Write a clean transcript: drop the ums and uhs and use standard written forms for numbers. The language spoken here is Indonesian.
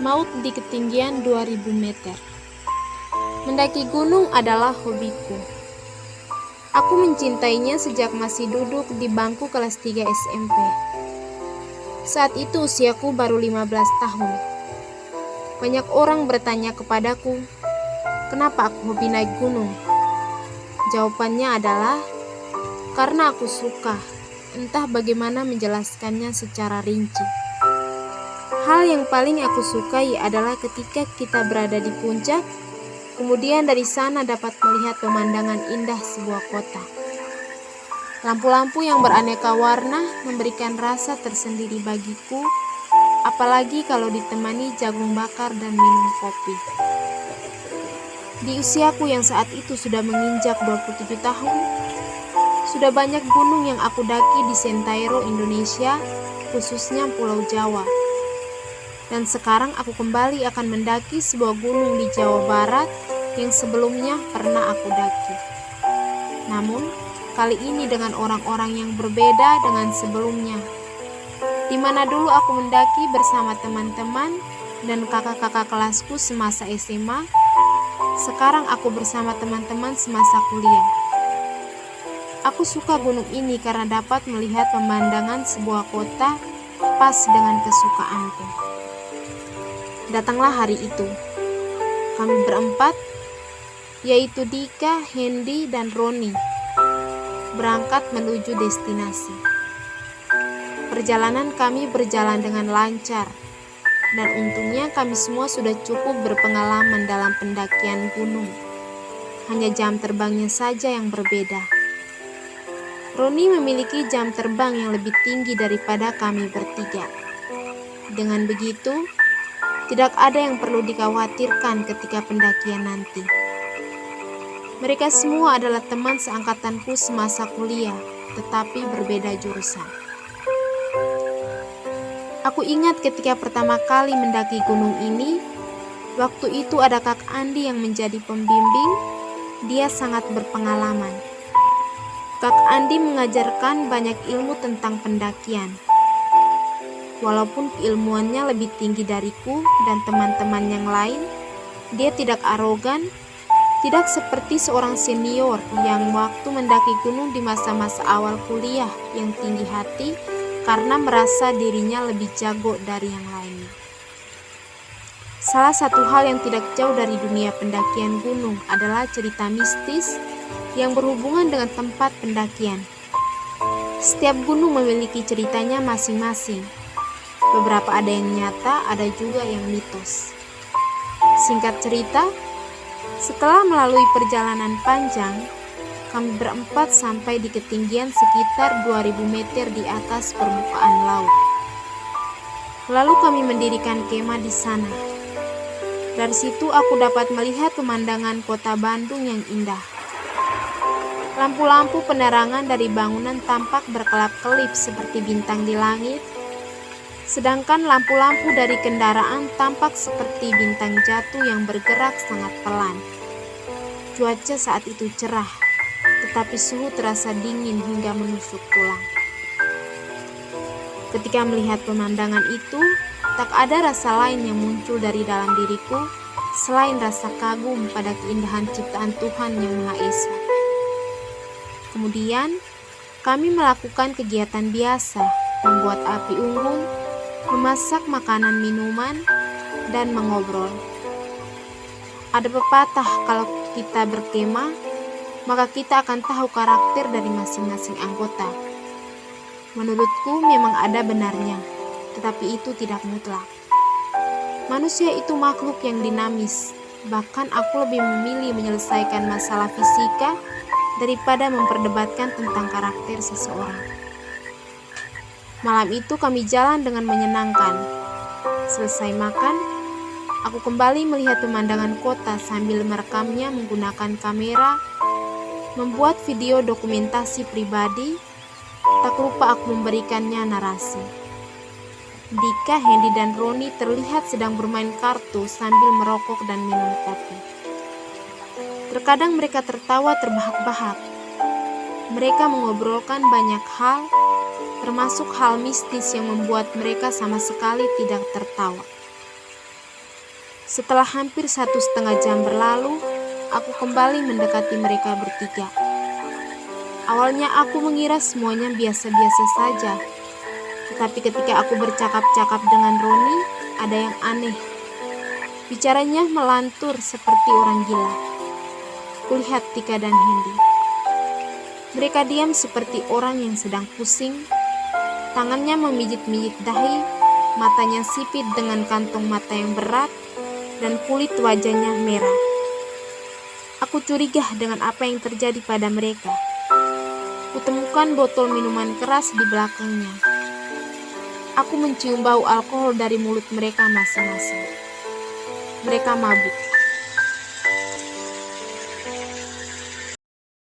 Maut di ketinggian 2000 meter. Mendaki gunung adalah hobiku. Aku mencintainya sejak masih duduk di bangku kelas 3 SMP. Saat itu usiaku baru 15 tahun. Banyak orang bertanya kepadaku, kenapa aku hobi naik gunung? Jawabannya adalah, karena aku suka, entah bagaimana menjelaskannya secara rinci. Hal yang paling aku sukai adalah ketika kita berada di puncak, kemudian dari sana dapat melihat pemandangan indah sebuah kota. Lampu-lampu yang beraneka warna memberikan rasa tersendiri bagiku, apalagi kalau ditemani jagung bakar dan minum kopi. Di usiaku yang saat itu sudah menginjak 27 tahun, sudah banyak gunung yang aku daki di Sentaro, Indonesia, khususnya Pulau Jawa. Dan sekarang aku kembali akan mendaki sebuah gunung di Jawa Barat yang sebelumnya pernah aku daki. Namun, kali ini dengan orang-orang yang berbeda dengan sebelumnya. Di mana dulu aku mendaki bersama teman-teman dan kakak-kakak kelasku semasa SMA, sekarang aku bersama teman-teman semasa kuliah. Aku suka gunung ini karena dapat melihat pemandangan sebuah kota pas dengan kesukaanku. Datanglah hari itu. Kami berempat, yaitu Dika, Hendy, dan Roni, berangkat menuju destinasi. Perjalanan kami berjalan dengan lancar, dan untungnya kami semua sudah cukup berpengalaman dalam pendakian gunung. Hanya jam terbangnya saja yang berbeda. Roni memiliki jam terbang yang lebih tinggi daripada kami bertiga. Dengan begitu, tidak ada yang perlu dikhawatirkan ketika pendakian nanti. Mereka semua adalah teman seangkatanku semasa kuliah, tetapi berbeda jurusan. Aku ingat ketika pertama kali mendaki gunung ini, waktu itu ada Kak Andi yang menjadi pembimbing. Dia sangat berpengalaman. Kak Andi mengajarkan banyak ilmu tentang pendakian. Walaupun keilmuannya lebih tinggi dariku dan teman-teman yang lain, dia tidak arogan, tidak seperti seorang senior yang waktu mendaki gunung di masa-masa awal kuliah yang tinggi hati karena merasa dirinya lebih jago dari yang lainnya. Salah satu hal yang tidak jauh dari dunia pendakian gunung adalah cerita mistis yang berhubungan dengan tempat pendakian. Setiap gunung memiliki ceritanya masing-masing. Beberapa ada yang nyata, ada juga yang mitos. Singkat cerita, setelah melalui perjalanan panjang, kami berempat sampai di ketinggian sekitar 2000 meter di atas permukaan laut. Lalu kami mendirikan kemah di sana. Dari situ aku dapat melihat pemandangan kota Bandung yang indah. Lampu-lampu penerangan dari bangunan tampak berkelap-kelip seperti bintang di langit, sedangkan lampu-lampu dari kendaraan tampak seperti bintang jatuh yang bergerak sangat pelan. Cuaca saat itu cerah, tetapi suhu terasa dingin hingga menusuk tulang. Ketika melihat pemandangan itu, tak ada rasa lain yang muncul dari dalam diriku selain rasa kagum pada keindahan ciptaan Tuhan Yang Maha Esa. Kemudian, kami melakukan kegiatan biasa, membuat api unggun, memasak makanan minuman, dan mengobrol. Ada pepatah kalau kita berkemah, maka kita akan tahu karakter dari masing-masing anggota. Menurutku memang ada benarnya, tetapi itu tidak mutlak. Manusia itu makhluk yang dinamis, bahkan aku lebih memilih menyelesaikan masalah fisika daripada memperdebatkan tentang karakter seseorang. Malam itu kami jalan dengan menyenangkan. Selesai makan, aku kembali melihat pemandangan kota sambil merekamnya menggunakan kamera, membuat video dokumentasi pribadi. Tak lupa aku memberikannya narasi. Dika, Hendy, dan Roni terlihat sedang bermain kartu sambil merokok dan minum kopi. Terkadang mereka tertawa terbahak-bahak. Mereka mengobrolkan banyak hal, termasuk hal mistis yang membuat mereka sama sekali tidak tertawa. Setelah hampir 1,5 jam berlalu, aku kembali mendekati mereka bertiga. Awalnya aku mengira semuanya biasa-biasa saja, tetapi ketika aku bercakap-cakap dengan Roni, ada yang aneh. Bicaranya melantur seperti orang gila. Kulihat Tika dan Hendy. Mereka diam seperti orang yang sedang pusing. Tangannya memijit-mijit dahi, matanya sipit dengan kantong mata yang berat, dan kulit wajahnya merah. Aku curiga dengan apa yang terjadi pada mereka. Kutemukan botol minuman keras di belakangnya. Aku mencium bau alkohol dari mulut mereka masing-masing. Mereka mabuk.